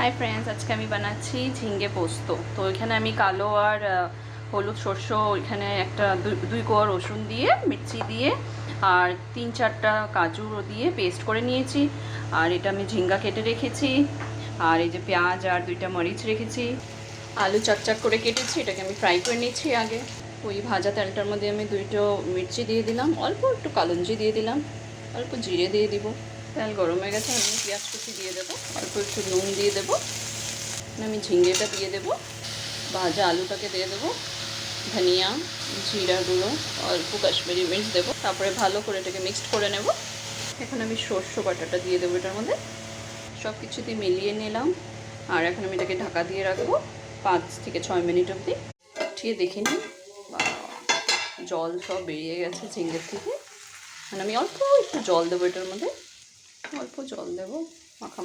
Hi friends, আজকে আমি বানাচ্ছি ঝিঙ্গে পোস্ত। তো এখানে আমি কালো আর হলুদ সর্ষে, এখানে একটা দুই কোয়া রসুন দিয়ে, মির্চি দিয়ে আর 3-4টা কাজু দিয়ে পেস্ট করে নিয়েছি। আর এটা আমি ঝিঙ্গা কেটে রেখেছি। আর এই যে পেঁয়াজ আর 2টা মরিচ রেখেছি। আলু চাক করে কেটেছি, এটাকে আমি ফ্রাই করে নিচ্ছি আগে। ওই ভাজা তেলটার মধ্যে আমি 2টো মির্চি দিয়ে দিলাম, অল্প একটু কালঞ্জি দিয়ে দিলাম, অল্প জিরে দিয়ে দিব। তেল গরম হয়ে গেছে, আমি পেঁয়াজ কুচি দিয়ে দেবো, অল্প একটু নুন দিয়ে দেবো। আমি ঝিঙ্গেটা দিয়ে দেবো, ভাজা আলুটাকে দিয়ে দেবো, ধনিয়া, জিরা গুঁড়ো, অল্প কাশ্মীরি মির্চ দেবো। তারপরে ভালো করে এটাকে মিক্সড করে নেব। এখন আমি সর্ষে বাটাটা দিয়ে দেবো এটার মধ্যে। সব কিছু দিয়ে মিলিয়ে নিলাম। আর এখন আমি এটাকে ঢাকা দিয়ে রাখবো 5 থেকে 6 মিনিট অবধি। উঠিয়ে দেখে নিই, জল সব বেরিয়ে গেছে ঝিঙ্গের থেকে। আমি অল্প একটু জল দেবো এটার মধ্যে, অল্প জল দেবো, মাখা